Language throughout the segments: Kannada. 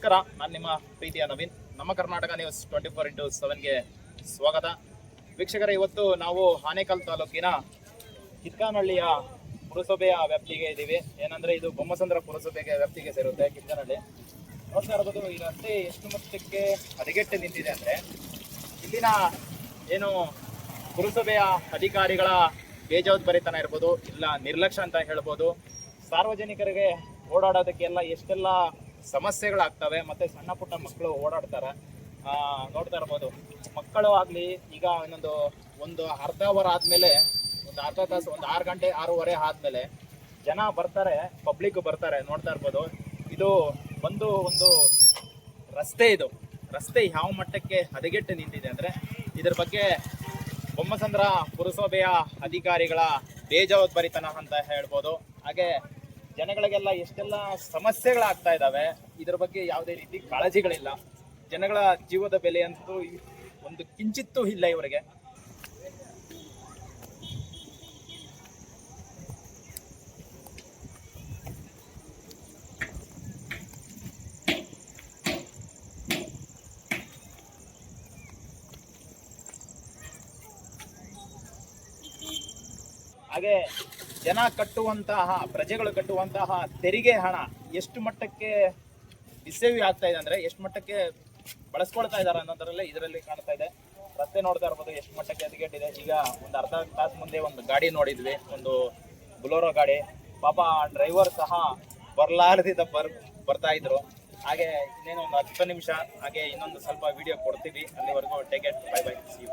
ನಮಸ್ಕಾರ, ನಾನು ನಿಮ್ಮ ಪ್ರೀತಿಯ ನವೀನ್. ನಮ್ಮ ಕರ್ನಾಟಕ ನ್ಯೂಸ್ 24x7ಗೆ ಸ್ವಾಗತ. ವೀಕ್ಷಕರೇ, ಇವತ್ತು ನಾವು ಆನೇಕಲ್ ತಾಲೂಕಿನ ಕಿತ್ಕಾನಹಳ್ಳಿಯ ಪುರಸಭೆಯ ವ್ಯಾಪ್ತಿಗೆ ಇದ್ದೀವಿ. ಏನಂದ್ರೆ ಇದು ಬೊಮ್ಮಸಂದ್ರ ಪುರಸಭೆಗೆ ವ್ಯಾಪ್ತಿಗೆ ಸೇರುತ್ತೆ ಕಿತ್ಕಾನಹಳ್ಳಿ. ನೋಡ್ತಾ ಇರ್ಬೋದು, ಈ ರಸ್ತೆ ಎಷ್ಟು ಮಟ್ಟಕ್ಕೆ ಹದಗೆಟ್ಟು ನಿಂತಿದೆ ಅಂದ್ರೆ ಇಲ್ಲಿನ ಏನು ಪುರಸಭೆಯ ಅಧಿಕಾರಿಗಳ ಬೇಜವಾಬ್ದಾರಿತನ ಇರ್ಬೋದು, ಇಲ್ಲ ನಿರ್ಲಕ್ಷ್ಯ ಅಂತ ಹೇಳ್ಬೋದು. ಸಾರ್ವಜನಿಕರಿಗೆ ಓಡಾಡೋದಕ್ಕೆಲ್ಲ ಎಷ್ಟೆಲ್ಲ ಸಮಸ್ಯೆಗಳಾಗ್ತವೆ, ಮತ್ತೆ ಸಣ್ಣ ಪುಟ್ಟ ಮಕ್ಕಳು ಓಡಾಡ್ತಾರೆ. ನೋಡ್ತಾ ಇರ್ಬೋದು, ಮಕ್ಕಳು ಆಗಲಿ ಈಗ ಒಂದು ಅರ್ಧ ಅವರ್ ಆದಮೇಲೆ, ಒಂದು ಅರ್ಧ ತಾಸು, ಒಂದು 6 ಗಂಟೆ 6:30 ಆದಮೇಲೆ ಜನ ಬರ್ತಾರೆ, ಪಬ್ಲಿಕ್ ಬರ್ತಾರೆ. ನೋಡ್ತಾ ಇರ್ಬೋದು, ಇದು ಒಂದು ರಸ್ತೆ ಯಾವ ಮಟ್ಟಕ್ಕೆ ಹದಗೆಟ್ಟು ನಿಂತಿದೆ ಅಂದರೆ ಇದ್ರ ಬಗ್ಗೆ ಬೊಮ್ಮಸಂದ್ರ ಪುರಸಭೆಯ ಅಧಿಕಾರಿಗಳ ಬೇಜವಾಬ್ದಾರಿತನ ಅಂತ ಹೇಳ್ಬೋದು. ಹಾಗೆ ಜನಗಳಿಗೆಲ್ಲ ಎಷ್ಟೆಲ್ಲ ಸಮಸ್ಯೆಗಳಾಗ್ತಾ ಇದ್ದಾವೆ, ಇದ್ರ ಬಗ್ಗೆ ಯಾವುದೇ ರೀತಿ ಕಾಳಜಿಗಳಿಲ್ಲ. ಜನಗಳ ಜೀವದ ಬೆಲೆ ಅಂತೂ ಒಂದು ಕಿಂಚಿತ್ತೂ ಇಲ್ಲ ಇವರಿಗೆ. ಹಾಗೆ ಜನ ಕಟ್ಟುವಂತಹ, ಪ್ರಜೆಗಳು ಕಟ್ಟುವಂತಹ ತೆರಿಗೆ ಹಣ ಎಷ್ಟು ಮಟ್ಟಕ್ಕೆ ಮಿಸ್ಸೇವ್ ಆಗ್ತಾ ಇದೆ ಅಂದ್ರೆ, ಎಷ್ಟು ಮಟ್ಟಕ್ಕೆ ಬಳಸ್ಕೊಳ್ತಾ ಇದ್ದಾರೆ ಅನ್ನೋದರಲ್ಲೇ ಇದರಲ್ಲಿ ಕಾಣ್ತಾ ಇದೆ. ರಸ್ತೆ ನೋಡ್ತಾ ಇರ್ಬೋದು ಎಷ್ಟು ಮಟ್ಟಕ್ಕೆ ಹದಗೆಟ್ಟಿದೆ. ಈಗ ಒಂದು ಅರ್ಧ ತಾಸು ಮುಂದೆ ಒಂದು ಗಾಡಿ ನೋಡಿದ್ವಿ, ಒಂದು ಬುಲೋರೋ ಗಾಡಿ. ಪಾಪ ಡ್ರೈವರ್ ಸಹ ಬರ್ಲಾರ್ದಿದ್ದ ಬರ್ತಾ ಇದ್ರು. ಹಾಗೆ ಇನ್ನೇನು ಒಂದು 10 ನಿಮಿಷ, ಹಾಗೆ ಇನ್ನೊಂದು ಸ್ವಲ್ಪ ವಿಡಿಯೋ ಕೊಡ್ತೀವಿ. ಅಲ್ಲಿವರೆಗೂ take it, bye bye, see you.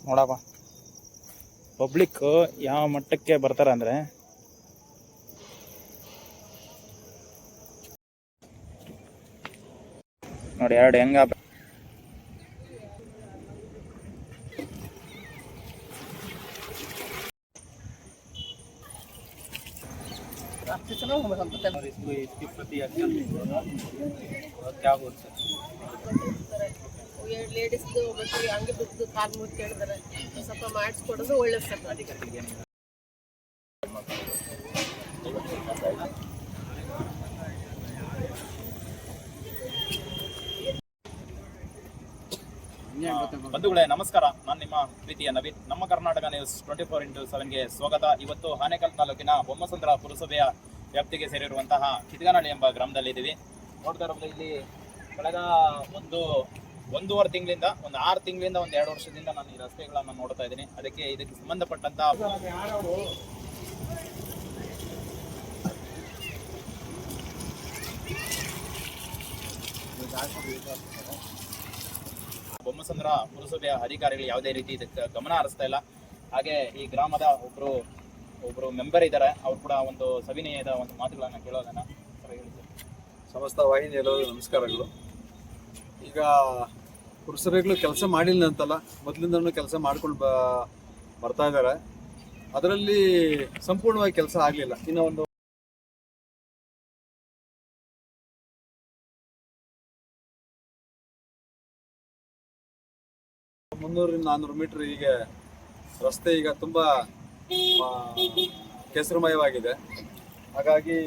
ನೋಡಪ್ಪ, ಪಬ್ಲಿಕ್ ಯಾವ ಮಟ್ಟಕ್ಕೆ ಬರ್ತಾರೆ ಅಂದ್ರೆ, ನೋಡಿ ಎರಡು ಹೆಂಗ ಲೇಡೀಸ್ದು ಒಬ್ಬರು ಹಂಗೆ ಬಿದ್ದು ಕಾಲು ಮುಟ್ಟು ಕೇಳಿದಾರೆ, ಸ್ವಲ್ಪ ಮಾಡಿಸ್ಕೊಡೋದು ಒಳ್ಳೇದು ಸರ್. ಬಂಧುಗಳೇ, ನಮಸ್ಕಾರ, ನಾನು ನಿಮ್ಮ ಪ್ರೀತಿಯ ನವೀನ್. ನಮ್ಮ ಕರ್ನಾಟಕ ನ್ಯೂಸ್ 24x7ಗೆ ಸ್ವಾಗತ. ಇವತ್ತು ಆನೇಕಲ್ ತಾಲೂಕಿನ ಬೊಮ್ಮಸಂದ್ರ ಪುರಸಭೆಯ ವ್ಯಾಪ್ತಿಗೆ ಸೇರಿರುವಂತಹ ಕಿತ್ಕಾನಹಳ್ಳಿ ಎಂಬ ಗ್ರಾಮದಲ್ಲಿದ್ದೀವಿ. ನೋಡ್ತಾ ಇರೋದು, ಇಲ್ಲಿ ಕಳೆದ ಒಂದೂವರೆ ತಿಂಗಳಿಂದ, ಒಂದು 6 ತಿಂಗಳಿಂದ, ಒಂದು 2 ವರ್ಷದಿಂದ ನಾನು ಈ ರಸ್ತೆಗಳನ್ನು ನೋಡ್ತಾ ಇದ್ದೀನಿ. ಇದಕ್ಕೆ ಸಂಬಂಧಪಟ್ಟಂತ ಬೊಮ್ಮಸಂದ್ರ ಪುರಸಭೆಯ ಅಧಿಕಾರಿಗಳು ಯಾವುದೇ ರೀತಿ ಇದಕ್ಕೆ ಗಮನ ಹರಿಸ್ತಾ ಇಲ್ಲ. ಹಾಗೆ ಈ ಗ್ರಾಮದ ಒಬ್ರು ಮೆಂಬರ್ ಇದ್ದಾರೆ, ಅವ್ರು ಕೂಡ ಒಂದು ಸವಿನಯದ ಒಂದು ಮಾತುಗಳನ್ನ ಕೇಳೋದನ್ನ ಸಮಸ್ತ ವಾಹಿನಿಯಲ್ಲೂ ನಮಸ್ಕಾರಗಳು. ಈಗ ಪುರಸಭೆಗಳು ಕೆಲಸ ಮಾಡಿಲ್ಲ ಅಂತಲ್ಲ, ಮೊದಲಿಂದನೂ ಕೆಲಸ ಮಾಡ್ಕೊಂಡು ಬರ್ತಾ ಇದ್ದಾರೆ. ಅದರಲ್ಲಿ ಸಂಪೂರ್ಣವಾಗಿ ಕೆಲಸ ಆಗಲಿಲ್ಲ. ಇನ್ನು ಒಂದು 300-400 ಮೀಟರ್ ಹೀಗೆ ರಸ್ತೆ ಈಗ ತುಂಬ ಕೆಸರುಮಯವಾಗಿದೆ. ಹಾಗಾಗಿ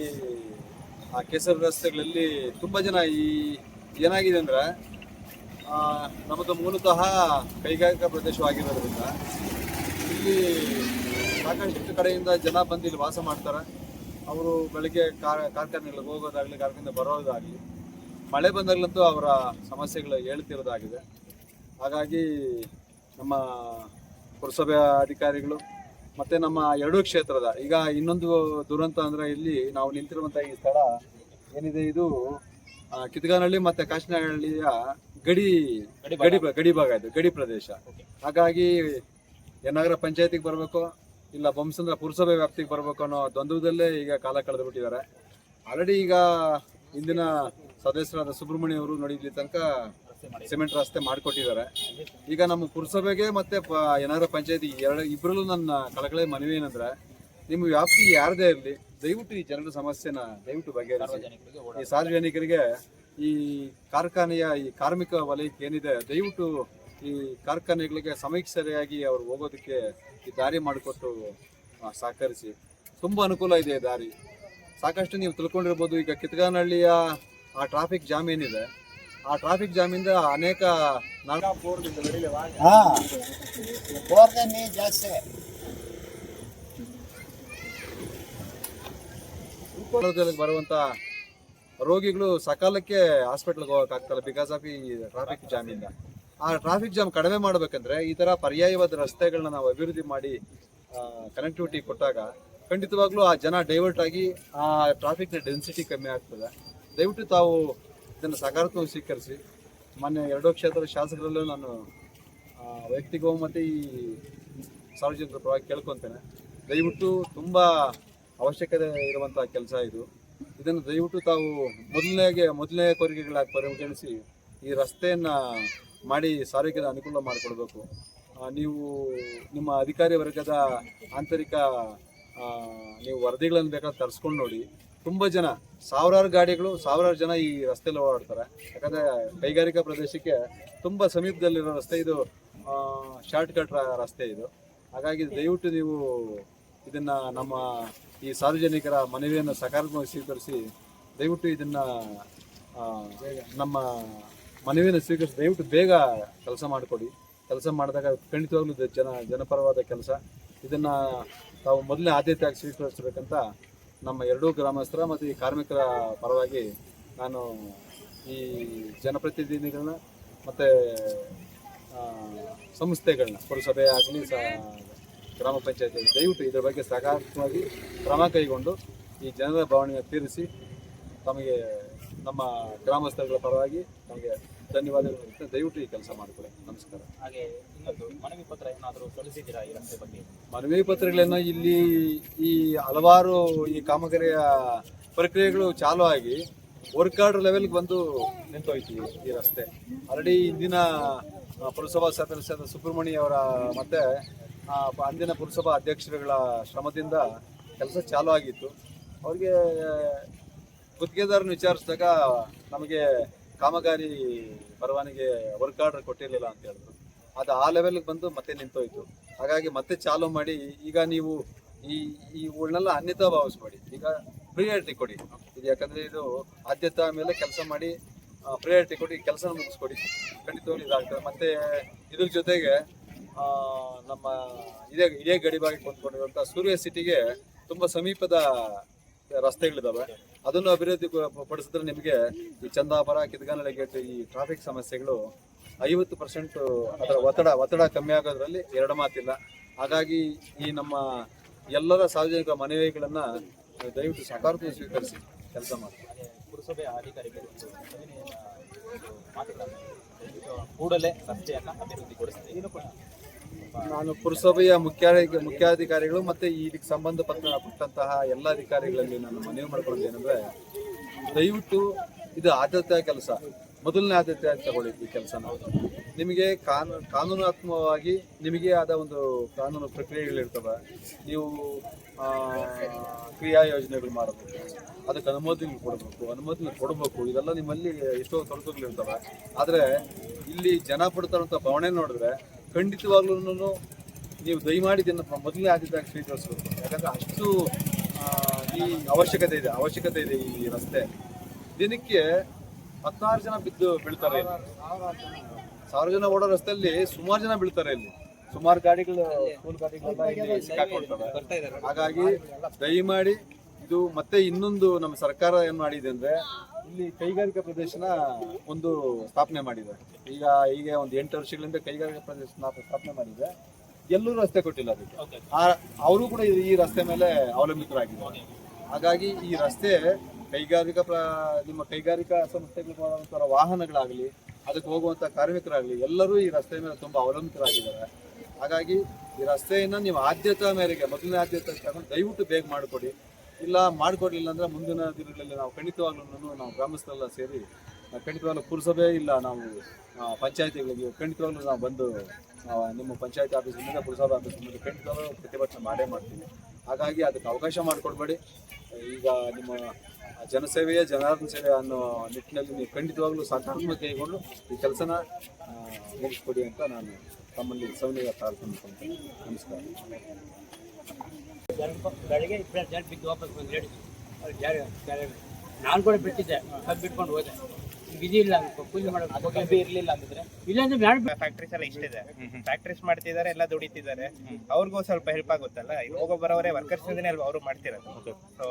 ಆ ಕೆಸರು ರಸ್ತೆಗಳಲ್ಲಿ ತುಂಬ ಜನ ಏನಾಗಿದೆ ಅಂದರೆ, ನಮ್ಮದು ಮೂಲತಃ ಕೈಗಾರಿಕಾ ಪ್ರದೇಶವಾಗಿರೋದ್ರಿಂದ ಇಲ್ಲಿ ಸಾಕಷ್ಟು ಕಡೆಯಿಂದ ಜನ ಬಂದು ಇಲ್ಲಿ ವಾಸ ಮಾಡ್ತಾರೆ. ಅವರು ಬೆಳಗ್ಗೆ ಕಾರ್ಖಾನೆಗಳಿಗೆ ಹೋಗೋದಾಗಲಿ, ಕಾರ್ಖಾನೆಯಿಂದ ಬರೋದಾಗಲಿ, ಮಳೆ ಬಂದಾಗಲಂತೂ ಅವರ ಸಮಸ್ಯೆಗಳು ಹೇಳ್ತಿರೋದಾಗಿದೆ. ಹಾಗಾಗಿ ನಮ್ಮ ಪುರಸಭೆಯ ಅಧಿಕಾರಿಗಳು ಮತ್ತು ನಮ್ಮ ಎರಡೂ ಕ್ಷೇತ್ರದ, ಈಗ ಇನ್ನೊಂದು ದುರಂತ ಅಂದರೆ, ಇಲ್ಲಿ ನಾವು ನಿಂತಿರುವಂಥ ಈ ಸ್ಥಳ ಏನಿದೆ, ಇದು ಕಿತ್ಕಾನಹಳ್ಳಿ ಮತ್ತು ಕಾಶಿನಹಳ್ಳಿಯ ಗಡಿ ಭಾಗ, ಇದು ಗಡಿ ಪ್ರದೇಶ. ಹಾಗಾಗಿ ನಗರ ಪಂಚಾಯತಿಗೆ ಬರಬೇಕು, ಇಲ್ಲ ಬೊಮ್ಮಸಂದ್ರ ಪುರಸಭೆ ವ್ಯಾಪ್ತಿಗೆ ಬರಬೇಕು ಅನ್ನೋ ದ್ವಂದ್ವದಲ್ಲೇ ಈಗ ಕಾಲ ಕಳೆದು ಬಿಟ್ಟಿದ್ದಾರೆ. ಆಲ್ರೆಡಿ ಈಗ ಇಂದಿನ ಸದಸ್ಯರಾದ ಸುಬ್ರಹ್ಮಣ್ಯ ಅವರು ನೋಡಿ ಇಲ್ಲಿ ತನಕ ಸಿಮೆಂಟ್ ರಸ್ತೆ ಮಾಡಿಕೊಟ್ಟಿದ್ದಾರೆ. ಈಗ ನಮ್ಮ ಪುರಸಭೆಗೆ ಮತ್ತೆ ಏನಾದ್ರು ಪಂಚಾಯತಿ ಇಬ್ಬರಲ್ಲೂ ನನ್ನ ಕಳಕಳಿ ಮನವಿ ಏನಂದ್ರೆ, ನಿಮ್ಮ ವ್ಯಾಪ್ತಿ ಯಾರದೇ ಇರಲಿ ದಯವಿಟ್ಟು ಈ ಜನರ ಸಮಸ್ಯೆನ ದಯವಿಟ್ಟು ಬಗೆಹರಿಸಿ. ಈ ಸಾರ್ವಜನಿಕರಿಗೆ ಈ ಕಾರ್ಖಾನೆಯ ಈ ಕಾರ್ಮಿಕ ವಲಯಕ್ಕೆ ಏನಿದೆ ದಯವಿಟ್ಟು ಈ ಕಾರ್ಖಾನೆಗಳಿಗೆ ಸಮಯಕ್ಕೆ ಸರಿಯಾಗಿ ಅವ್ರು ಹೋಗೋದಕ್ಕೆ ಈ ದಾರಿ ಮಾಡಿಕೊಟ್ಟು ಸಹಕರಿಸಿ. ತುಂಬ ಅನುಕೂಲ ಇದೆ ದಾರಿ. ಸಾಕಷ್ಟು ನೀವು ತಿಳ್ಕೊಂಡಿರ್ಬೋದು, ಈಗ ಕಿತ್ಗಾನಹಳ್ಳಿಯ ಆ ಟ್ರಾಫಿಕ್ ಜಾಮ್ ಏನಿದೆ, ಆ ಟ್ರಾಫಿಕ್ ಜಾಮಿಂದ ಅನೇಕ ಬರುವಂತ ರೋಗಿಗಳು ಸಕಾಲಕ್ಕೆ ಹಾಸ್ಪಿಟಲ್ಗೆ ಹೋಗಕ್ಕಾಗ್ತಲ್ಲ ಬಿಕಾಸ್ ಆಫ್ ಈ ಟ್ರಾಫಿಕ್ ಜಾಮಿಂದ. ಆ ಟ್ರಾಫಿಕ್ ಜಾಮ್ ಕಡಿಮೆ ಮಾಡ್ಬೇಕಂದ್ರೆ ಈ ತರ ಪರ್ಯಾಯವಾದ ರಸ್ತೆಗಳನ್ನ ನಾವು ಅಭಿವೃದ್ಧಿ ಮಾಡಿ ಕನೆಕ್ಟಿವಿಟಿ ಕೊಟ್ಟಾಗ ಖಂಡಿತವಾಗ್ಲೂ ಆ ಜನ ಡೈವರ್ಟ್ ಆಗಿ ಆ ಟ್ರಾಫಿಕ್ನ ಡೆನ್ಸಿಟಿ ಕಮ್ಮಿ ಆಗ್ತದೆ. ದಯವಿಟ್ಟು ತಾವು ಇದನ್ನು ಸಕಾರಾತ್ಮಕ ಸ್ವೀಕರಿಸಿ. ಮೊನ್ನೆ 2 ಕ್ಷೇತ್ರದ ಶಾಸಕರಲ್ಲೂ ನಾನು ವೈಯಕ್ತಿಕವಾಗಿ ಮತ್ತು ಈ ಸಾರ್ವಜನಿಕರ ಪರವಾಗಿ ಕೇಳ್ಕೊತೇನೆ, ದಯವಿಟ್ಟು ತುಂಬ ಅವಶ್ಯಕತೆ ಇರುವಂಥ ಕೆಲಸ ಇದು. ಇದನ್ನು ದಯವಿಟ್ಟು ತಾವು ಮೊದಲನೇ ಕೋರಿಕೆಗಳಾಗಿ ಪರಿಗಣಿಸಿ ಈ ರಸ್ತೆಯನ್ನು ಮಾಡಿ ಸಾರಿಗೆಗೆ ಅನುಕೂಲ ಮಾಡಿಕೊಡ್ಬೇಕು. ನೀವು ನಿಮ್ಮ ಅಧಿಕಾರಿ ವರ್ಗದ ಆಂತರಿಕ ನೀವು ವರದಿಗಳನ್ನು ಬೇಕಾದ್ರೆ ತರಿಸ್ಕೊಂಡು ನೋಡಿ. ತುಂಬ ಜನ ಸಾವಿರಾರು ಜನ ಈ ರಸ್ತೆಯಲ್ಲಿ ಓಡಾಡ್ತಾರೆ. ಯಾಕಂದರೆ ಕೈಗಾರಿಕಾ ಪ್ರದೇಶಕ್ಕೆ ತುಂಬ ಸಮೀಪದಲ್ಲಿರೋ ರಸ್ತೆ ಇದು, ಶಾರ್ಟ್ ಕಟ್ ರಸ್ತೆ ಇದು. ಹಾಗಾಗಿ ದಯವಿಟ್ಟು ನೀವು ಇದನ್ನು ನಮ್ಮ ಈ ಸಾರ್ವಜನಿಕರ ಮನವಿಯನ್ನು ಸಕಾರಾತ್ಮಕವಾಗಿ ಸ್ವೀಕರಿಸಿ ದಯವಿಟ್ಟು ಇದನ್ನು ನಮ್ಮ ಮನವಿಯನ್ನು ಸ್ವೀಕರಿಸಿ ದಯವಿಟ್ಟು ಬೇಗ ಕೆಲಸ ಮಾಡಿಕೊಡಿ. ಕೆಲಸ ಮಾಡಿದಾಗ ಖಂಡಿತವಾಗ್ಲೂ ಜನಪರವಾದ ಕೆಲಸ. ಇದನ್ನು ತಾವು ಮೊದಲನೇ ಆದ್ಯತೆಯಾಗಿ ಸ್ವೀಕರಿಸಬೇಕಂತ ನಮ್ಮ ಎರಡೂ ಗ್ರಾಮಸ್ಥರ ಮತ್ತು ಈ ಕಾರ್ಮಿಕರ ಪರವಾಗಿ ನಾನು ಈ ಜನಪ್ರತಿನಿಧಿಗಳನ್ನ ಮತ್ತು ಸಂಸ್ಥೆಗಳನ್ನ ಪುರಸಭೆ ಆಗಲಿ ಗ್ರಾಮ ಪಂಚಾಯತಿ ದಯವಿಟ್ಟು ಇದರ ಬಗ್ಗೆ ಸಕಾರಾತ್ಮಕವಾಗಿ ಕ್ರಮ ಕೈಗೊಂಡು ಈ ಜನರ ಭಾವನೆಯನ್ನು ತೀರಿಸಿ ತಮಗೆ ನಮ್ಮ ಗ್ರಾಮಸ್ಥರುಗಳ ಪರವಾಗಿ ನಮಗೆ ಧನ್ಯವಾದಗಳು. ದಯವಿಟ್ಟು ಈ ಕೆಲಸ ಮಾಡಿಕೊಡಿ. ನಮಸ್ಕಾರ. ಹಾಗೆ ಇನ್ನೊಂದು ಮನವಿ ಪತ್ರ ಏನಾದರೂ ಸಲ್ಲಿಸಿದ್ದೀರಾ ಈ ರಸ್ತೆ ಬಗ್ಗೆ? ಮನವಿ ಪತ್ರಗಳನ್ನು ಇಲ್ಲಿ ಈ ಹಲವಾರು ಈ ಕಾಮಗಾರಿಯ ಪ್ರಕ್ರಿಯೆಗಳು ಚಾಲೂ ಆಗಿ ವರ್ಕ್ ಆರ್ಡರ್ ಲೆವೆಲ್ಗೆ ಬಂದು ನಿಂತೋಯ್ತು ಈ ರಸ್ತೆ. ಆಲ್ರೆಡಿ ಇಂದಿನ ಪುರಸಭಾ ಸದಸ್ಯರಾದ ಸುಬ್ರಹ್ಮಣ್ಯ ಅವರ ಮತ್ತೆ ಅಂದಿನ ಪುರಸಭಾ ಅಧ್ಯಕ್ಷರುಗಳ ಶ್ರಮದಿಂದ ಕೆಲಸ ಚಾಲೂ ಆಗಿತ್ತು. ಅವ್ರಿಗೆ ಗುತ್ತಿಗೆದಾರನ ವಿಚಾರಿಸಿದಾಗ ನಮಗೆ ಕಾಮಗಾರಿ ಪರವಾನಿಗೆ ವರ್ಕ್ ಆರ್ಡರ್ ಕೊಟ್ಟಿರಲಿಲ್ಲ ಅಂತ ಹೇಳಿದ್ರು. ಅದು ಆ ಲೆವೆಲ್ಗೆ ಬಂದು ಮತ್ತೆ ನಿಂತೋಯ್ತು. ಹಾಗಾಗಿ ಮತ್ತೆ ಚಾಲೂ ಮಾಡಿ ಈಗ ನೀವು ಇವುಗಳನ್ನೆಲ್ಲ ಅನ್ಯತಾ ಭಾವಿಸ್ಬೇಡಿ. ಈಗ ಪ್ರಿಯಾರಿಟಿ ಕೊಡಿ. ಇದು ಯಾಕಂದರೆ ಇದು ಆದ್ಯತೆ ಮೇಲೆ ಕೆಲಸ ಮಾಡಿ ಪ್ರಿಯಾರಿಟಿ ಕೊಡಿ, ಕೆಲಸ ಮುಗಿಸ್ಕೊಡಿ. ಖಂಡಿತವಾಗ್ಲೂ ಇದಾಗ್ತದೆ. ಮತ್ತು ಇದ್ರ ಜೊತೆಗೆ ನಮ್ಮ ಇದೇ ಗಡಿಭಾಗಕ್ಕೆ ಹೊಂದ್ಕೊಂಡಿರುವಂಥ ಸೂರ್ಯ ಸಿಟಿಗೆ ತುಂಬ ಸಮೀಪದ ರಸ್ತೆಗಳಿದ್ದಾವೆ. ಅದನ್ನು ಅಭಿವೃದ್ಧಿ ಪಡಿಸಿದ್ರೆ ನಿಮಗೆ ಈ ಚಂದಾಪುರ ಕಿತ್ಗಾನಹಳ್ಳಿ ಗೇಟ್ ಈ ಟ್ರಾಫಿಕ್ ಸಮಸ್ಯೆಗಳು 50% ಅದರ ಒತ್ತಡ ಕಮ್ಮಿ ಆಗೋದ್ರಲ್ಲಿ ಎರಡು ಮಾತಿಲ್ಲ. ಹಾಗಾಗಿ ಈ ನಮ್ಮ ಎಲ್ಲರ ಸಾರ್ವಜನಿಕ ಮನವಿಗಳನ್ನು ದಯವಿಟ್ಟು ಸಕಾರಾತ್ಮಕ ಸ್ವೀಕರಿಸಿ ಕೆಲಸ ಮಾಡಿ. ಪುರಸಭೆ ಅಧಿಕಾರಿಗಳು ಕೂಡಲೇ ರಸ್ತೆಯನ್ನು ಅಭಿವೃದ್ಧಿಗೊಳಿಸಿದೆ. ನಾನು ಪುರಸಭೆಯ ಮುಖ್ಯಾಧಿಕಾರಿಗಳು ಮತ್ತು ಇದಕ್ಕೆ ಸಂಬಂಧಪಟ್ಟಂತಹ ಎಲ್ಲ ಅಧಿಕಾರಿಗಳಲ್ಲಿ ನಾನು ಮನವಿ ಮಾಡ್ಕೊಳ್ಳೋದೇನೆಂದರೆ, ದಯವಿಟ್ಟು ಇದು ಆದ್ಯತೆಯ ಕೆಲಸ, ಮೊದಲನೇ ಆದ್ಯತೆಯಾಗಿ ತಗೊಳ್ಳಿ ಈ ಕೆಲಸನ. ನಿಮಗೆ ಕಾನೂನಾತ್ಮಕವಾಗಿ ನಿಮಗೆ ಆದ ಒಂದು ಕಾನೂನು ಪ್ರಕ್ರಿಯೆಗಳಿರ್ತವೆ. ನೀವು ಕ್ರಿಯಾ ಯೋಜನೆಗಳು ಮಾಡಬೇಕು, ಅದಕ್ಕೆ ಅನುಮತಿ ಕೊಡಬೇಕು. ಇದೆಲ್ಲ ನಿಮ್ಮಲ್ಲಿ ಎಷ್ಟೋ ತೊಡಕುಗಳಿರ್ತವೆ. ಆದರೆ ಇಲ್ಲಿ ಜನ ಪಡ್ತಾರಂಥ ಭಾವನೆ ನೋಡಿದ್ರೆ ಖಂಡಿತವಾಗ್ಲೂ ನೀವು ದಯಮಾಡಿ ಇದನ್ನು ಮೊದಲನೇ ಆದ್ಯತೆಯಾಗಿ ಸ್ವೀಕರಿಸಬೇಕು. ಯಾಕಂದರೆ ಅಷ್ಟು ಈ ಅವಶ್ಯಕತೆ ಇದೆ ಈ ರಸ್ತೆ. ದಿನಕ್ಕೆ 16 ಜನ ಬೀಳ್ತಾರೆ. 1000 ಜನ ಓಡೋ ರಸ್ತೆಯಲ್ಲಿ ಸುಮಾರು ಜನ ಬೀಳ್ತಾರೆ. ಇಲ್ಲಿ ಸುಮಾರು ಗಾಡಿಗಳು, ಸ್ಕೂಲ್ ಗಾಡಿಗಳೆಲ್ಲ ಇಲ್ಲಿ ಸಿಕ್ಕಾಕೊಳ್ತವೆ. ಹಾಗಾಗಿ ದಯಮಾಡಿ ಇದು ಮತ್ತೆ ಇನ್ನೊಂದು ನಮ್ಮ ಸರ್ಕಾರ ಏನು ಮಾಡಿದೆ ಅಂದರೆ, ಇಲ್ಲಿ ಕೈಗಾರಿಕಾ ಪ್ರದೇಶನ ಒಂದು ಸ್ಥಾಪನೆ ಮಾಡಿದೆ. ಈಗ ಒಂದು 8 ವರ್ಷಗಳಿಂದ ಕೈಗಾರಿಕಾ ಪ್ರದೇಶ ಸ್ಥಾಪನೆ ಮಾಡಿದೆ. ಎಲ್ಲೂ ರಸ್ತೆ ಕೊಟ್ಟಿಲ್ಲ ಅದಕ್ಕೆ. ಅವರು ಕೂಡ ಈ ರಸ್ತೆ ಮೇಲೆ ಅವಲಂಬಿತರಾಗಿದ್ದಾರೆ. ಹಾಗಾಗಿ ಈ ರಸ್ತೆ ನಿಮ್ಮ ಕೈಗಾರಿಕಾ ಸಂಸ್ಥೆಗಳಿಗೆ ಹೋಗುವಂಥ ವಾಹನಗಳಾಗಲಿ, ಅದಕ್ಕೆ ಹೋಗುವಂಥ ಕಾರ್ಮಿಕರಾಗಲಿ ಎಲ್ಲರೂ ಈ ರಸ್ತೆ ಮೇಲೆ ತುಂಬ ಅವಲಂಬಿತರಾಗಿದ್ದಾರೆ. ಹಾಗಾಗಿ ಈ ರಸ್ತೆಯನ್ನು ನೀವು ಆದ್ಯತೆ ಮೇರೆಗೆ ಮೊದಲನೇ ಆದ್ಯತೆ ತಗೊಂಡು ದಯವಿಟ್ಟು ಬೇಗ ಮಾಡಿಕೊಡಿ. ಇಲ್ಲ ಮಾಡಿಕೊಡ್ಲಿಲ್ಲ ಅಂದರೆ ಮುಂದಿನ ದಿನಗಳಲ್ಲಿ ನಾವು ಖಂಡಿತವಾಗ್ಲೂ ನಾವು ಗ್ರಾಮಸ್ಥರೆಲ್ಲ ಸೇರಿ ಖಂಡಿತವಾಗ್ಲೂ ಪುರಸಭೆ ಇಲ್ಲ ನಾವು ಪಂಚಾಯತಿಗಳಿಗೆ ಖಂಡಿತವಾಗ್ಲೂ ನಾವು ಬಂದು ನಿಮ್ಮ ಪಂಚಾಯತಿ ಆಫೀಸ್ ಮುಂದೆ ಪುರಸಭೆ ಆಫೀಸ್ ಮುಂದೆ ಖಂಡಿತವಾಗ್ಲೂ ಪ್ರತಿಭಟನೆ ಮಾಡೇ ಮಾಡ್ತೀವಿ. ಹಾಗಾಗಿ ಅದಕ್ಕೆ ಅವಕಾಶ ಮಾಡಿಕೊಡ್ಬೇಡಿ. ಈಗ ನಿಮ್ಮ ಜನಸೇವೆಯೇ ಜನಾರ್ದನ ಸೇವೆ ಅನ್ನೋ ನಿಟ್ಟಿನಲ್ಲಿ ನೀವು ಖಂಡಿತವಾಗ್ಲೂ ಸಕಾರಾತ್ಮಕ ಕೈಗೊಂಡು ಈ ಕೆಲಸನ ಮುಗಿಸ್ಕೊಡಿ ಅಂತ ನಾನು ತಮ್ಮಲ್ಲಿ ಸೌನ್ಯ ಪ್ರಾರ್ಥನೆ. ನಮಸ್ಕಾರ. ಬೆಳಗ್ಗೆ 20 ಜನ ಬಿದ್ದು ವಾಪಸ್ ಬಂದು ಹೇಳಿದ್ರು. ನಾನು ಕೂಡ ಬಿಟ್ಟಿದ್ದೆ, ಕಬ್ಬು ಬಿಟ್ಕೊಂಡು ಹೋದೆ. ಬಿಜಿ ಇಲ್ಲ ಪೂಜೆ ಮಾಡೋದು ಇರ್ಲಿಲ್ಲ ಅಂತಿದ್ರೆ ಇಲ್ಲ ಅಂದ್ರೆ ಬ್ಯಾಡ. ಫ್ಯಾಕ್ಟ್ರೀಸ್ ಎಲ್ಲ ಇಷ್ಟಿದೆ, ಫ್ಯಾಕ್ಟ್ರೀಸ್ ಮಾಡ್ತಿದ್ದಾರೆ, ಎಲ್ಲ ದುಡಿತಿದ್ದಾರೆ. ಅವ್ರಿಗೂ ಸ್ವಲ್ಪ ಹೆಲ್ಪ್ ಆಗುತ್ತಲ್ಲ. ಹೋಗೋ ಬರೋವರೇ ವರ್ಕರ್ಸ್ ಅಲ್ವಾ ಅವರು ಮಾಡ್ತಿರೋದು. ಸೊ